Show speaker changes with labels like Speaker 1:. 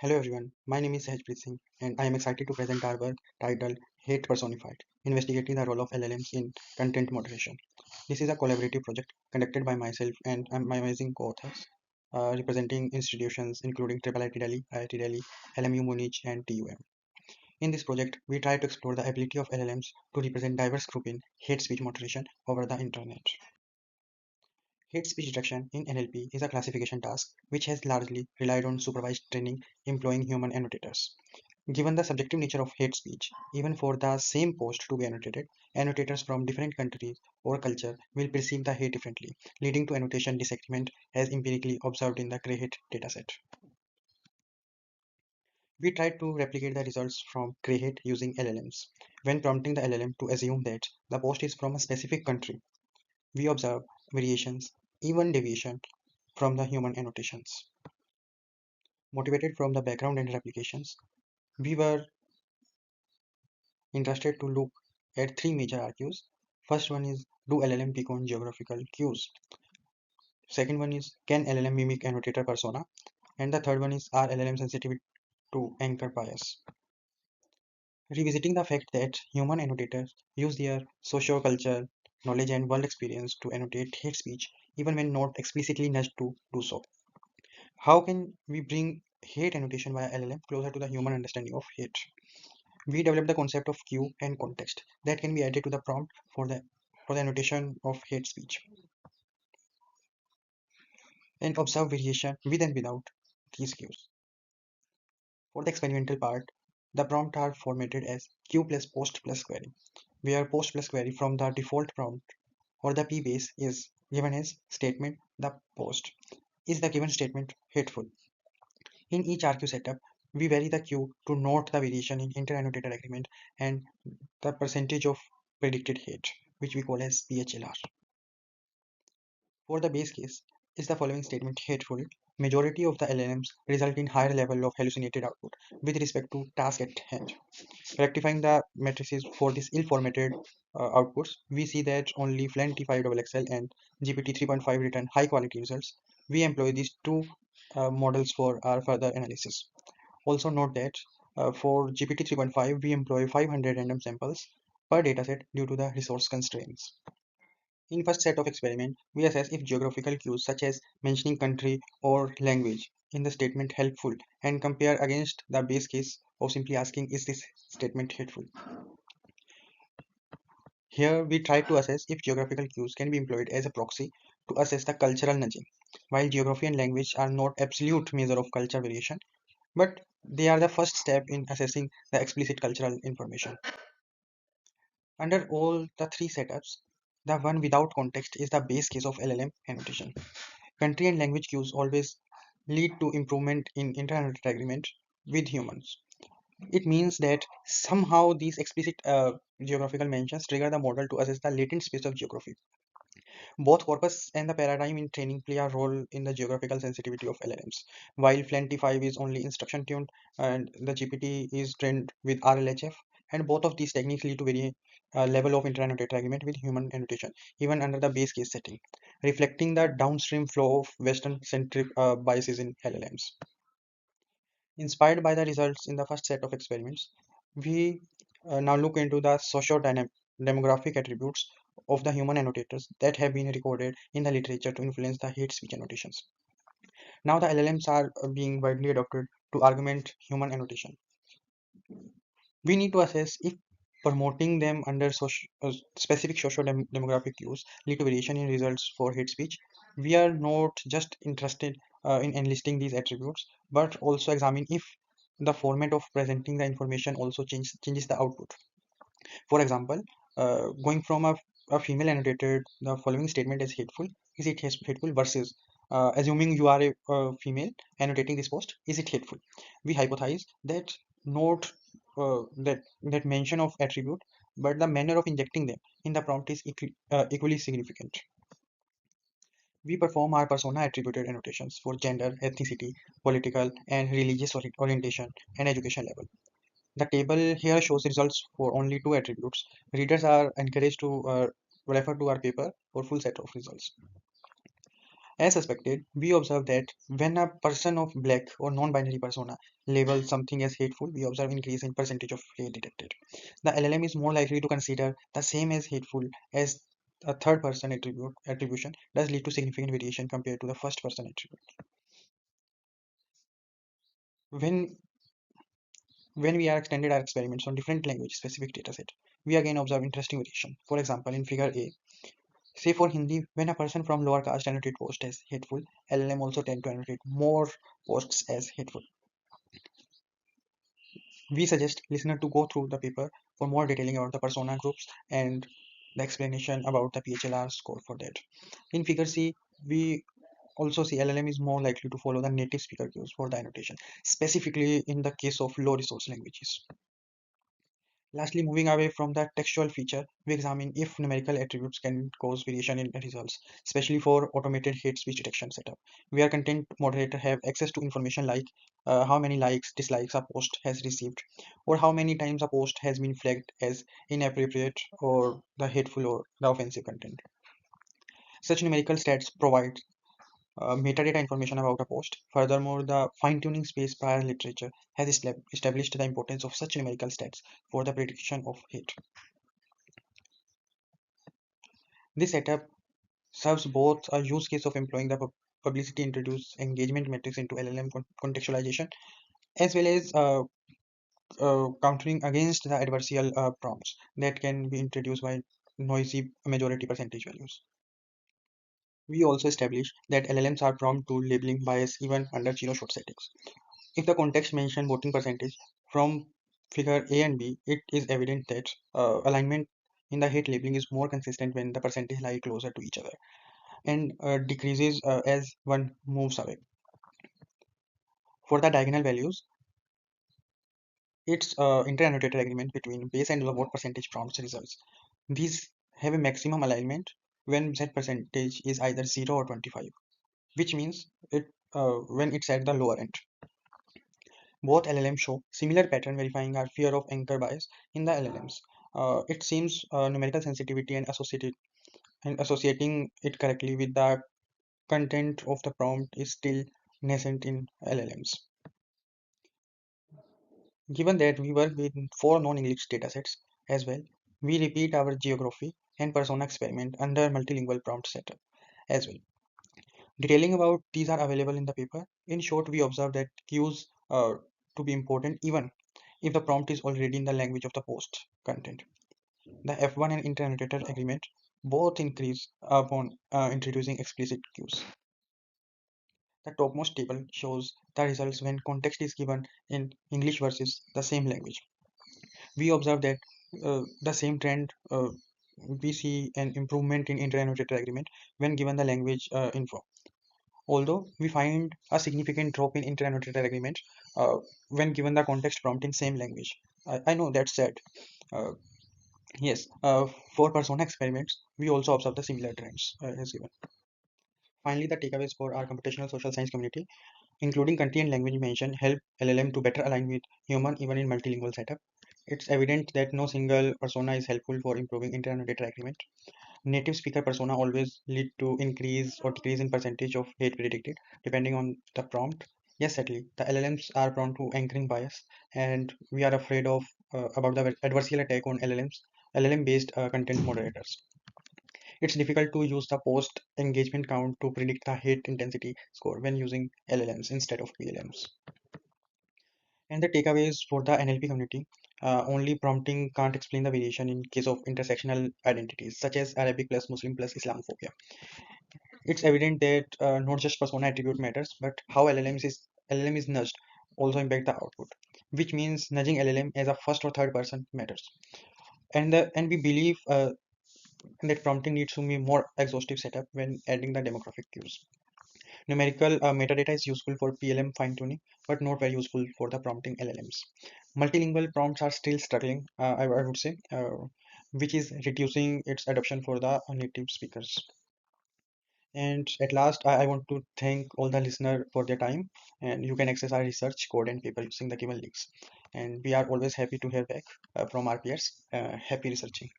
Speaker 1: Hello everyone, my name is Sahajpreet and I am excited to present our work titled Hate Personified, investigating the role of LLMs in content moderation. This is a collaborative project conducted by myself and my amazing co-authors, representing institutions including IIIT Delhi, IIT Delhi, LMU Munich and TUM. In this project, we try to explore the ability of LLMs to represent diverse groups in hate speech moderation over the internet. Hate speech detection in NLP is a classification task which has largely relied on supervised training employing human annotators. Given the subjective nature of hate speech, even for the same post to be annotated, annotators from different countries or culture will perceive the hate differently, leading to annotation disagreement as empirically observed in the grey hate dataset. We tried to replicate the results from grey hate using LLMs. When prompting the LLM to assume that the post is from a specific country, we observe variations, even deviation from the human annotations. Motivated from the background and replications, we were interested to look at three major argues. First one is, do LLM pick on geographical cues? Second one is, can LLM mimic annotator persona? And the third one is, are LLM sensitive to anchor bias? Revisiting the fact that human annotators use their socio-cultural knowledge and world experience to annotate hate speech even when not explicitly nudged to do so. How can we bring hate annotation via LLM closer to the human understanding of hate? We developed the concept of cue and context that can be added to the prompt for the annotation of hate speech and observe variation with and without these cues. For the experimental part, the prompts are formatted as cue plus post plus query, where post plus query from the default prompt or the p base is given as statement the post. Is the given statement hateful? In each RQ setup, we vary the queue to note the variation in inter-annotator agreement and the percentage of predicted hate, which we call as PHLR. For the base case, is the following statement hateful? Majority of the LLMs result in higher level of hallucinated output with respect to task at hand. Rectifying the matrices for this ill-formatted outputs, we see that only Flanty5XXL and GPT 3.5 return high-quality results. We employ these two models for our further analysis. Also note that for GPT 3.5, we employ 500 random samples per dataset due to the resource constraints. In first set of experiment, we assess if geographical cues such as mentioning country or language in the statement helpful and compare against the base case of simply asking is this statement hateful. Here we try to assess if geographical cues can be employed as a proxy to assess the cultural nudging. While geography and language are not absolute measure of culture variation, but they are the first step in assessing the explicit cultural information. Under all the three setups, the one without context is the base case of LLM annotation. Country and language cues always lead to improvement in inter-annotated agreement with humans. It means that somehow these explicit geographical mentions trigger the model to assess the latent space of geography. Both corpus and the paradigm in training play a role in the geographical sensitivity of LLMs. While Flanty 5 is only instruction tuned and the GPT is trained with RLHF, and both of these techniques lead to very level of inter-annotated agreement with human annotation, even under the base case setting, reflecting the downstream flow of Western-centric biases in LLMs. Inspired by the results in the first set of experiments, we now look into the socio-demographic attributes of the human annotators that have been recorded in the literature to influence the hate speech annotations. Now the LLMs are being widely adopted to augment human annotation. We need to assess if promoting them under specific socio-demographic cues lead to variation in results for hate speech. We are not just interested in enlisting these attributes, but also examine if the format of presenting the information also changes the output. For example, going from a female annotated the following statement is hateful, is it hateful versus assuming you are a female annotating this post, is it hateful? We hypothesize that not that mention of attribute, but the manner of injecting them in the prompt is equally significant. We perform our persona attributed annotations for gender, ethnicity, political, and religious orientation and education level. The table here shows results for only two attributes. Readers are encouraged to refer to our paper for full set of results. As suspected, we observe that when a person of black or non-binary persona labels something as hateful, we observe increase in percentage of hate detected. The LLM is more likely to consider the same as hateful as a third person attribution does lead to significant variation compared to the first person attribute. When when we are extended our experiments on different language specific dataset, we again observe interesting variation. For example, in figure A, say for Hindi, when a person from lower caste annotate post as hateful, LLM also tend to annotate more posts as hateful. We suggest listener to go through the paper for more detailing about the persona groups and the explanation about the PHLR score for that. In figure C, we also see LLM is more likely to follow the native speaker cues for the annotation, specifically in the case of low resource languages. Lastly, moving away from the textual feature, we examine if numerical attributes can cause variation in results, especially for automated hate speech detection setup. Where content moderator have access to information like how many likes, dislikes a post has received, or how many times a post has been flagged as inappropriate or the hateful or the offensive content. Such numerical stats provide metadata information about a post. Furthermore, the fine-tuning space prior literature has established the importance of such numerical stats for the prediction of hate. This setup serves both a use case of employing the publicity introduced engagement metrics into LLM contextualization, as well as countering against the adversarial prompts that can be introduced by noisy majority percentage values. We also establish that LLMs are prone to labeling bias even under zero-shot settings. If the context mentioned voting percentage from figure A and B, it is evident that alignment in the hate labeling is more consistent when the percentage lie closer to each other and decreases as one moves away. For the diagonal values, it's inter-annotated agreement between base and vote percentage prompts results. These have a maximum alignment when Z percentage is either 0 or 25, which means it when it's at the lower end. Both LLMs show similar pattern verifying our fear of anchor bias in the LLMs. It seems numerical sensitivity and associating it correctly with the content of the prompt is still nascent in LLMs. Given that we work with four non-English datasets as well, we repeat our geography and persona experiment under multilingual prompt setup as well. Detailing about these are available in the paper. In short, we observe that cues to be important even if the prompt is already in the language of the post content. The F1 and inter-annotator agreement both increase upon introducing explicit cues. The topmost table shows the results when context is given in English versus the same language. We observe that the same trend we see an improvement in inter-annotator agreement when given the language info. Although we find a significant drop in inter-annotator agreement when given the context prompt in same language. I know that's sad. Uh, yes, for persona experiments, we also observe the similar trends as given. Finally, the takeaways for our computational social science community, including country and language mention, help LLM to better align with human even in multilingual setup. It's evident that no single persona is helpful for improving inter-annotator agreement. Native speaker persona always lead to increase or decrease in percentage of hate predicted depending on the prompt. Yes, sadly, the LLMs are prone to anchoring bias, and we are afraid of about the adversarial attack on LLMs, LLM-based content moderators. It's difficult to use the post engagement count to predict the hate intensity score when using LLMs instead of PLMs. And the takeaways for the NLP community, only prompting can't explain the variation in case of intersectional identities such as Arabic plus Muslim plus Islamophobia. It's evident that not just persona attribute matters, but how LLM is nudged also impact the output, which means nudging LLM as a first or third person matters. And we believe that prompting needs to be more exhaustive setup when adding the demographic cues. Numerical metadata is useful for PLM fine-tuning, but not very useful for the prompting LLMs. Multilingual prompts are still struggling, I would say, which is reducing its adoption for the native speakers. And at last, I want to thank all the listener for their time. And you can access our research code and paper using the given links. And we are always happy to hear back from our peers. Happy researching.